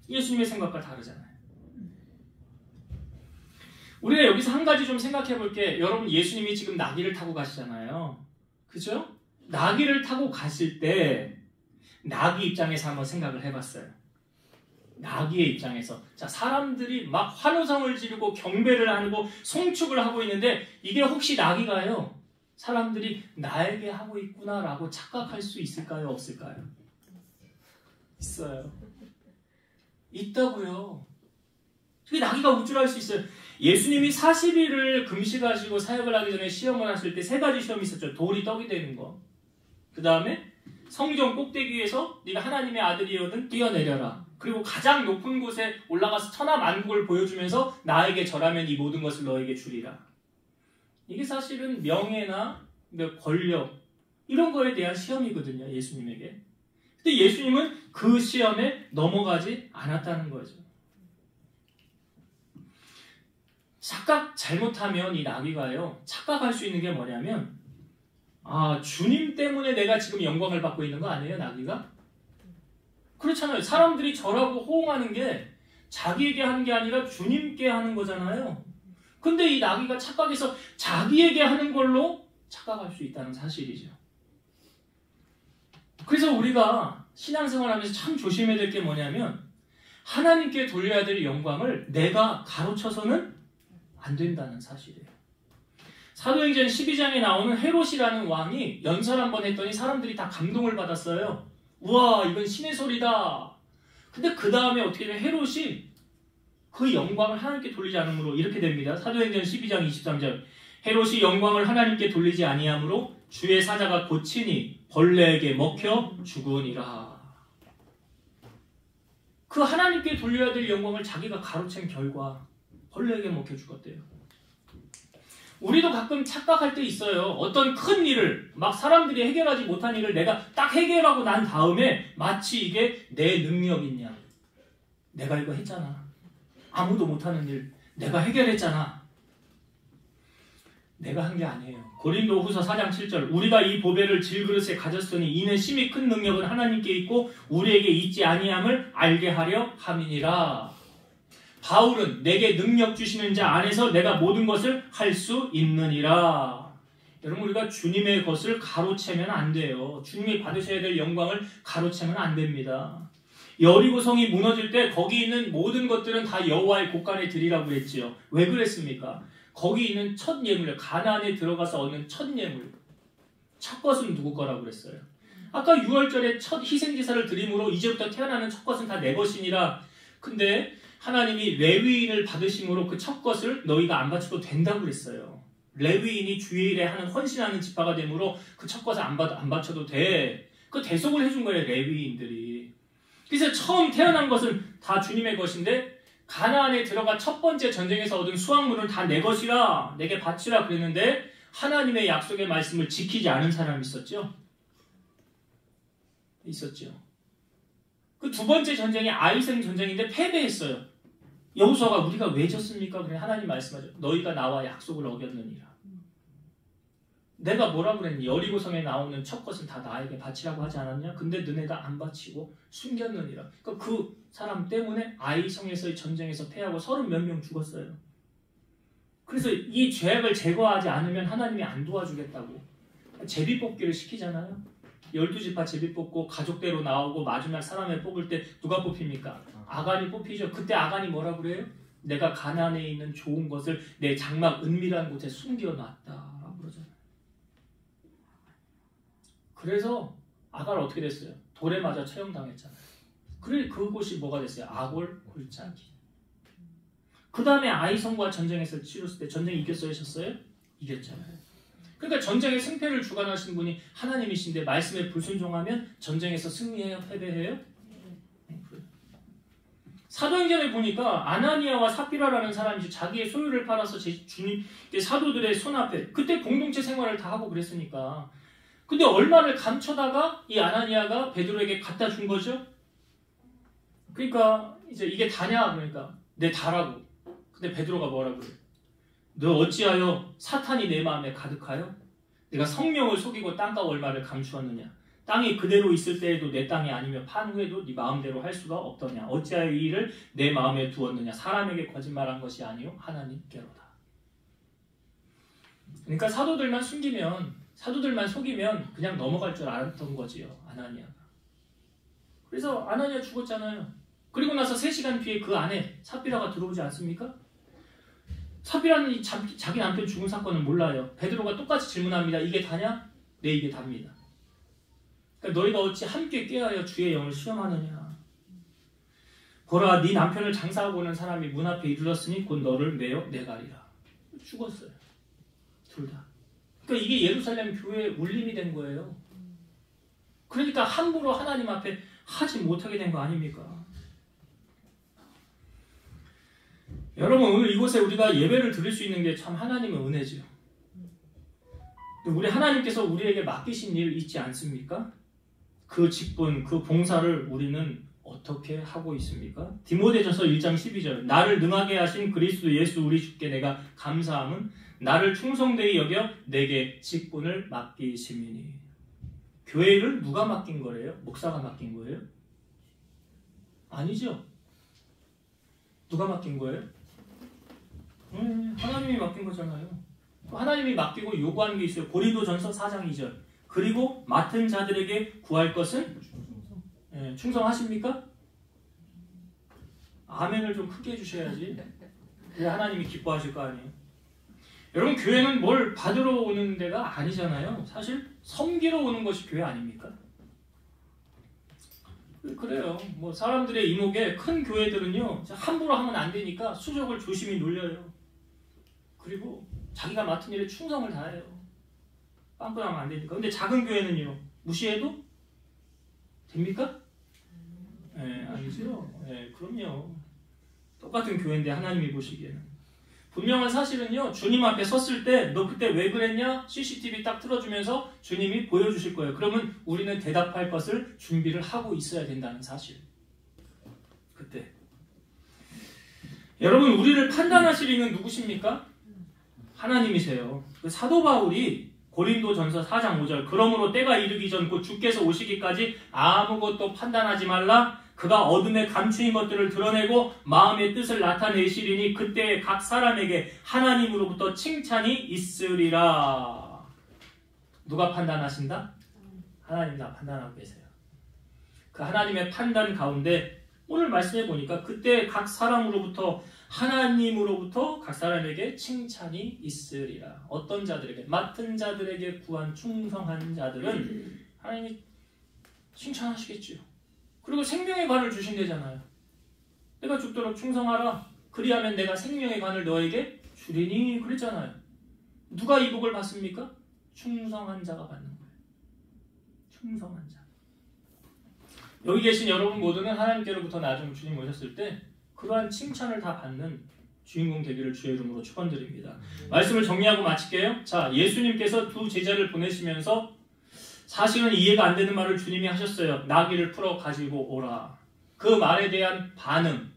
예수님의 생각과 다르잖아요. 우리가 여기서 한 가지 좀 생각해 볼게. 여러분, 예수님이 지금 나귀를 타고 가시잖아요. 그죠? 나귀를 타고 가실 때 나귀 입장에서 한번 생각을 해봤어요. 나귀의 입장에서. 자, 사람들이 막 환호성을 지르고 경배를 하고 송축을 하고 있는데 이게 혹시 나귀가요, 사람들이 나에게 하고 있구나라고 착각할 수 있을까요? 없을까요? 있어요. 있다고요. 그게 나귀가 우쭐할 수 있어요. 예수님이 40일을 금식하시고 사역을 하기 전에 시험을 하실 때 3가지 시험이 있었죠. 돌이 떡이 되는 거. 그 다음에 성전 꼭대기에서 네가 하나님의 아들이거든 뛰어내려라. 그리고 가장 높은 곳에 올라가서 천하만국을 보여주면서 나에게 절하면 이 모든 것을 너에게 주리라. 이게 사실은 명예나 권력 이런 거에 대한 시험이거든요, 예수님에게. 근데 예수님은 그 시험에 넘어가지 않았다는 거죠. 잘못하면 이 나귀가요, 착각할 수 있는 게 뭐냐면, 주님 때문에 내가 지금 영광을 받고 있는 거 아니에요, 나귀가? 그렇잖아요. 사람들이 절하고 호응하는 게 자기에게 하는 게 아니라 주님께 하는 거잖아요. 근데 이 나귀가 착각해서 자기에게 하는 걸로 착각할 수 있다는 사실이죠. 그래서 우리가 신앙생활하면서 참 조심해야 될 게 뭐냐면 하나님께 돌려야 될 영광을 내가 가로쳐서는 안 된다는 사실이에요. 사도행전 12장에 나오는 헤롯이라는 왕이 연설 한번 했더니 사람들이 다 감동을 받았어요. 우와, 이건 신의 소리다. 근데 그 다음에 어떻게 되면 헤롯이 그 영광을 하나님께 돌리지 않으므로 이렇게 됩니다. 사도행전 12장 23절. 헤롯이 영광을 하나님께 돌리지 아니하므로 주의 사자가 고치니 벌레에게 먹혀 죽으니라. 그 하나님께 돌려야 될 영광을 자기가 가로챈 결과 벌레에게 먹혀 죽었대요. 우리도 가끔 착각할 때 있어요. 어떤 큰 일을, 막 사람들이 해결하지 못한 일을 내가 딱 해결하고 난 다음에 마치 이게 내 능력이냐. 내가 이거 했잖아. 아무도 못하는 일 내가 해결했잖아. 내가 한 게 아니에요. 고린도후서 4장 7절 우리가 이 보배를 질그릇에 가졌으니 이는 심히 큰 능력은 하나님께 있고 우리에게 있지 아니함을 알게 하려 함이니라. 바울은 내게 능력 주시는 자 안에서 내가 모든 것을 할 수 있느니라. 여러분 우리가 주님의 것을 가로채면 안 돼요. 주님이 받으셔야 될 영광을 가로채면 안 됩니다. 여리고성이 무너질 때 거기 있는 모든 것들은 다 여호와의 곳간에 드리라고 했지요. 왜 그랬습니까? 거기 있는 첫 예물, 가나안에 들어가서 얻는 첫 예물, 첫 것은 누구 거라고 그랬어요? 아까 6월절에 첫 희생제사를 드림으로 이제부터 태어나는 첫 것은 다 내 것이니라. 근데 하나님이 레위인을 받으심으로 그 첫 것을 너희가 안 바쳐도 된다고 그랬어요. 레위인이 주일에 하는 헌신하는 지파가 되므로 그 첫 것을 안 바쳐도 돼. 그 대속을 해준 거예요, 레위인들이. 그래서 처음 태어난 것은 다 주님의 것인데 가나안에 들어가 첫 번째 전쟁에서 얻은 수확물은 다 내 것이라, 내게 바치라 그랬는데 하나님의 약속의 말씀을 지키지 않은 사람이 있었죠. 그 두 번째 전쟁이 아이생 전쟁인데 패배했어요. 여호수아가 우리가 왜 졌습니까? 그래 하나님 말씀하죠. 너희가 나와 약속을 어겼느니라. 내가 뭐라고 그랬니? 여리고성에 나오는 첫 것은 다 나에게 바치라고 하지 않았냐? 근데 너네가 안 바치고 숨겼느니라. 그러니까 그 사람 때문에 아이성에서의 전쟁에서 패하고 30 몇 명 죽었어요. 그래서 이 죄악을 제거하지 않으면 하나님이 안 도와주겠다고 제비뽑기를 시키잖아요. 12지파 제비 뽑고 가족대로 나오고 마지막 사람을 뽑을 때 누가 뽑힙니까? 아간이 뽑히죠. 그때 아간이 뭐라고 그래요? 내가 가나안에 있는 좋은 것을 내 장막 은밀한 곳에 숨겨놨다라고 그러잖아요. 그래서 아간 어떻게 됐어요? 돌에 맞아 처형당했잖아요. 그래 그곳이 뭐가 됐어요? 아골 골짜기. 그 다음에 아이성과 전쟁에서 치렀을 때 전쟁 이겼어요? 졌어요? 이겼잖아요. 그러니까 전쟁의 승패를 주관하시는 분이 하나님이신데 말씀에 불순종하면 전쟁에서 승리해요? 패배해요? 사도행전에 보니까 아나니아와 삽비라라는 사람이 자기의 소유를 팔아서 주님 사도들의 손앞에 그때 공동체 생활을 다 하고 그랬으니까 근데 얼마를 감춰다가 이 아나니아가 베드로에게 갖다 준 거죠? 그러니까 이제 이게 다냐? 그러니까 내 다라고. 근데 베드로가 뭐라고 그래? 너 어찌하여 사탄이 내 마음에 가득하여? 내가 성령을 속이고 땅과 얼마를 감추었느냐? 땅이 그대로 있을 때에도 내 땅이 아니며 판 후에도 네 마음대로 할 수가 없더냐? 어찌하여 이 일을 내 마음에 두었느냐? 사람에게 거짓말한 것이 아니요 하나님께로다. 그러니까 사도들만 속이면 그냥 넘어갈 줄 알았던 거지요. 아나니아가. 그래서 아나니아 죽었잖아요. 그리고 나서 3시간 뒤에 그 안에 삽비라가 들어오지 않습니까? 삽비라는 자기 남편 죽은 사건은 몰라요. 베드로가 똑같이 질문합니다. 이게 다냐? 네, 이게 답니다. 그러니까 너희가 어찌 함께 꾀하여 주의 영을 시험하느냐? 보라, 네 남편을 장사하고 오는 사람이 문 앞에 이르렀으니 곧 너를 매어 내가리라. 죽었어요. 둘 다. 그러니까 이게 예루살렘 교회의 울림이 된 거예요. 그러니까 함부로 하나님 앞에 하지 못하게 된 거 아닙니까? 여러분 오늘 이곳에 우리가 예배를 드릴 수 있는 게 참 하나님의 은혜죠. 우리 하나님께서 우리에게 맡기신 일 있지 않습니까? 그 직분, 그 봉사를 우리는 어떻게 하고 있습니까? 디모데전서 1장 12절 나를 능하게 하신 그리스도 예수 우리 주께 내가 감사함은 나를 충성되이 여겨 내게 직분을 맡기심이니. 교회를 누가 맡긴 거래요? 목사가 맡긴 거예요? 아니죠. 누가 맡긴 거예요? 하나님이 맡긴 거잖아요. 하나님이 맡기고 요구하는 게 있어요. 고린도전서 4장 2절 그리고 맡은 자들에게 구할 것은 충성하십니까? 아멘을 좀 크게 해주셔야지. 그래야 하나님이 기뻐하실 거 아니에요. 여러분 교회는 뭘 받으러 오는 데가 아니잖아요. 사실 섬기러 오는 것이 교회 아닙니까? 그래요. 뭐 사람들의 이목에 큰 교회들은요 함부로 하면 안 되니까 수족을 조심히 놀려요. 그리고 자기가 맡은 일에 충성을 다해요. 빵꾸나면 안 되니까. 근데 작은 교회는요 무시해도 됩니까? 아니죠. 그럼요. 똑같은 교회인데 하나님이 보시기에는 분명한 사실은요, 주님 앞에 섰을 때 너 그때 왜 그랬냐? CCTV 딱 틀어주면서 주님이 보여주실 거예요. 그러면 우리는 대답할 것을 준비를 하고 있어야 된다는 사실. 그때. 여러분, 우리를 판단하실 이는 누구십니까? 하나님이세요. 사도 바울이 고린도전서 4장 5절 그러므로 때가 이르기 전 곧 주께서 오시기까지 아무것도 판단하지 말라. 그가 어둠에 감추인 것들을 드러내고 마음의 뜻을 나타내시리니 그때 각 사람에게 하나님으로부터 칭찬이 있으리라. 누가 판단하신다? 하나님 다 판단하고 계세요. 그 하나님의 판단 가운데 오늘 말씀해 보니까 그때 각 사람으로부터 하나님으로부터 각 사람에게 칭찬이 있으리라. 어떤 자들에게? 맡은 자들에게 구한 충성한 자들은 하나님이 칭찬하시겠지요. 그리고 생명의 관을 주신대잖아요. 내가 죽도록 충성하라. 그리하면 내가 생명의 관을 너에게 주리니 그랬잖아요. 누가 이 복을 받습니까? 충성한 자가 받는 거예요. 충성한 자. 여기 계신 여러분 모두는 하나님께로부터 나중 주님 오셨을 때 그러한 칭찬을 다 받는 주인공 되기를 주의 이름으로 축원드립니다. 말씀을 정리하고 마칠게요. 자, 예수님께서 두 제자를 보내시면서 사실은 이해가 안 되는 말을 주님이 하셨어요. 나귀를 풀어 가지고 오라. 그 말에 대한 반응.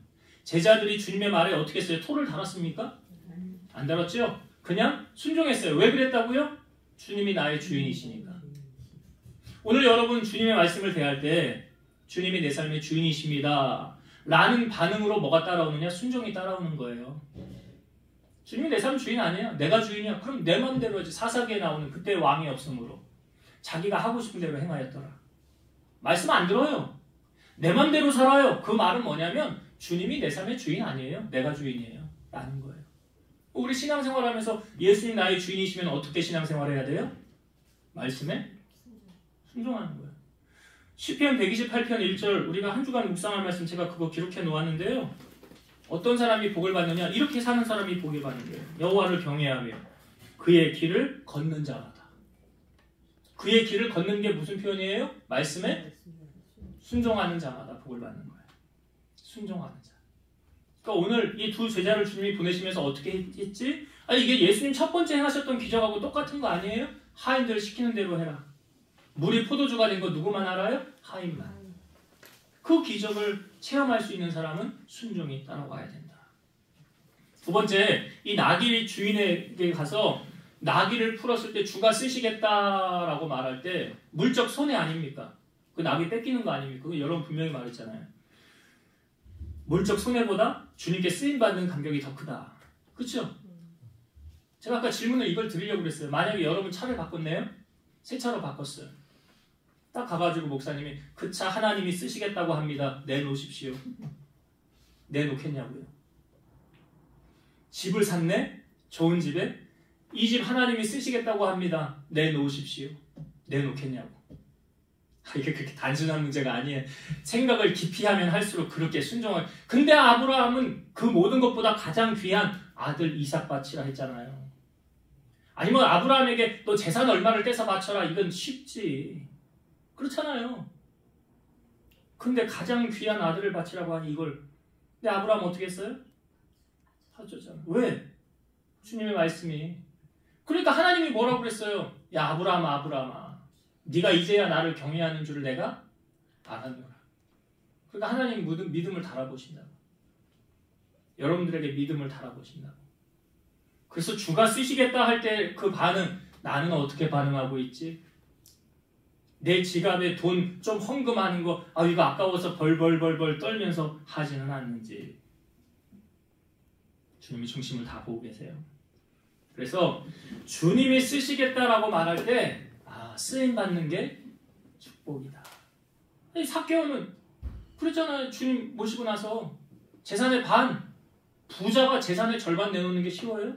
제자들이 주님의 말에 어떻게 했어요? 토를 달았습니까? 안 달았죠? 그냥 순종했어요. 왜 그랬다고요? 주님이 나의 주인이시니까. 오늘 여러분 주님의 말씀을 대할 때 주님이 내 삶의 주인이십니다 라는 반응으로 뭐가 따라오느냐? 순종이 따라오는 거예요. 주님이 내 삶 주인 아니에요. 내가 주인이야. 그럼 내 맘대로 하지. 사사기에 나오는 그때 왕이 없으므로 자기가 하고 싶은 대로 행하였더라. 말씀 안 들어요. 내 맘대로 살아요. 그 말은 뭐냐면 주님이 내 삶의 주인 아니에요. 내가 주인이에요. 라는 거예요. 우리 신앙생활하면서 예수님 나의 주인이시면 어떻게 신앙생활해야 돼요? 말씀에 순종하는 거예요. 시편 128편 1절 우리가 한 주간 묵상할 말씀 제가 그거 기록해 놓았는데요. 어떤 사람이 복을 받느냐? 이렇게 사는 사람이 복을 받는 거예요. 여호와를 경외하며 그의 길을 걷는 자마다. 그의 길을 걷는 게 무슨 표현이에요? 말씀에 순종하는 자마다 복을 받는 거예요. 순종하는 자. 그러니까 오늘 이 두 제자를 주님이 보내시면서 어떻게 했지? 아니 이게 예수님 첫 번째 행하셨던 기적하고 똑같은 거 아니에요? 하인들 시키는 대로 해라. 물이 포도주가 된 거 누구만 알아요? 하인만. 그 기적을 체험할 수 있는 사람은 순종이 따라와야 된다. 두 번째, 이 나귀 주인에게 가서 나귀를 풀었을 때 주가 쓰시겠다라고 말할 때 물적 손해 아닙니까? 그 나귀 뺏기는 거 아닙니까? 그거 여러분 분명히 말했잖아요. 물적 손해보다 주님께 쓰임받는 감격이 더 크다. 그렇죠? 제가 아까 질문을 이걸 드리려고 그랬어요. 만약에 여러분 차를 바꿨네요? 새 차로 바꿨어요. 딱 가가지고 목사님이 그 차 하나님이 쓰시겠다고 합니다. 내놓으십시오. 내놓겠냐고요. 집을 샀네? 좋은 집에? 이 집 하나님이 쓰시겠다고 합니다. 내놓으십시오. 내놓겠냐고. 이게 그렇게 단순한 문제가 아니에요. 생각을 깊이 하면 할수록 그렇게 순종을. 근데 아브라함은 그 모든 것보다 가장 귀한 아들 이삭 바치라 했잖아요. 아니면 아브라함에게 너 재산 얼마를 떼서 바쳐라. 이건 쉽지. 그렇잖아요. 근데 가장 귀한 아들을 바치라고 하니 이걸. 근데 아브라함 어떻게 했어요? 바쳤잖아요. 왜? 주님의 말씀이. 그러니까 하나님이 뭐라고 그랬어요? 야 아브라함아 아브라함아 네가 이제야 나를 경외하는 줄을 내가 알았노라. 그러니까 하나님이 믿음을 달아보신다고. 여러분들에게 믿음을 달아보신다고. 그래서 주가 쓰시겠다 할 때 그 반응, 나는 어떻게 반응하고 있지? 내 지갑에 돈 좀 헌금하는 거, 이거 아까워서 벌벌 떨면서 하지는 않는지. 주님이 중심을 다 보고 계세요. 그래서 주님이 쓰시겠다라고 말할 때 쓰임받는 게 축복이다. 삭개오는 그랬잖아요. 주님 모시고 나서 재산의 반, 부자가 재산의 절반 내놓는 게 쉬워요?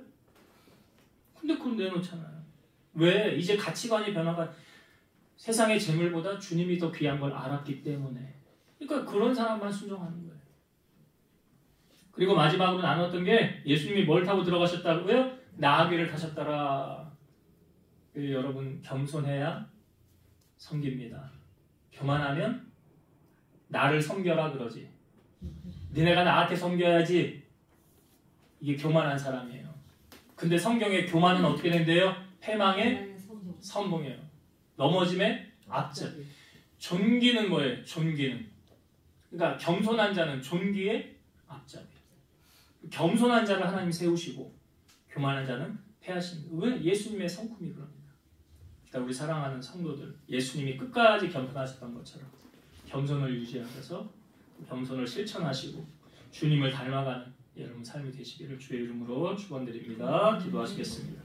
근데 그걸 내놓잖아요. 왜? 이제 가치관이 변화가 세상의 재물보다 주님이 더 귀한 걸 알았기 때문에. 그러니까 그런 사람만 순종하는 거예요. 그리고 마지막으로 나눴던 게 예수님이 뭘 타고 들어가셨다고요? 나귀를 타셨더라. 여러분 겸손해야 섬깁니다. 교만하면 나를 섬겨라 그러지. 니네가 나한테 섬겨야지. 이게 교만한 사람이에요. 근데 성경의 교만은 어떻게 된대요? 패망의 선봉이에요. 넘어짐의 앞잡이. 존귀는 뭐예요? 존귀는. 그러니까 겸손한 자는 존귀의 앞잡이. 겸손한 자를 하나님 세우시고 교만한 자는 패하십니다. 왜? 예수님의 성품이 그럽니다. 그러니까 우리 사랑하는 성도들, 예수님이 끝까지 겸손하셨던 것처럼 겸손을 유지하셔서 겸손을 실천하시고 주님을 닮아가는 여러분 삶이 되시기를 주의 이름으로 축원드립니다. 기도하시겠습니다.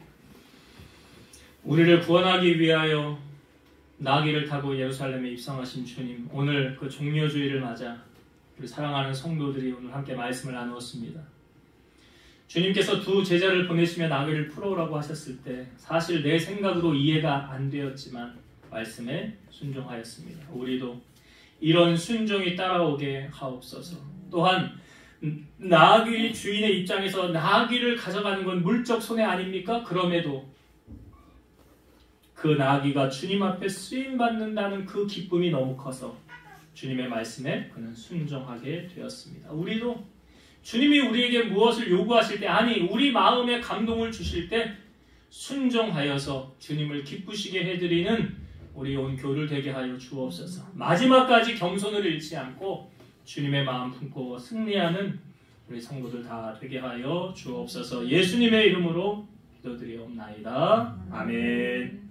우리를 구원하기 위하여 나귀를 타고 예루살렘에 입성하신 주님, 오늘 그 종려주의를 맞아 우리 사랑하는 성도들이 오늘 함께 말씀을 나누었습니다. 주님께서 두 제자를 보내시며 나귀를 풀어오라고 하셨을 때 사실 내 생각으로 이해가 안 되었지만 말씀에 순종하였습니다. 우리도 이런 순종이 따라오게 하옵소서. 또한 나귀 주인의 입장에서 나귀를 가져가는 건 물적 손해 아닙니까? 그럼에도 그 나귀가 주님 앞에 쓰임받는다는 그 기쁨이 너무 커서 주님의 말씀에 그는 순종하게 되었습니다. 우리도 주님이 우리에게 무엇을 요구하실 때, 아니 우리 마음에 감동을 주실 때 순종하여서 주님을 기쁘시게 해드리는 우리 온 교를 되게 하여 주옵소서. 마지막까지 겸손을 잃지 않고 주님의 마음 품고 승리하는 우리 성도들 다 되게 하여 주옵소서. 예수님의 이름으로 기도드리옵나이다. 아멘.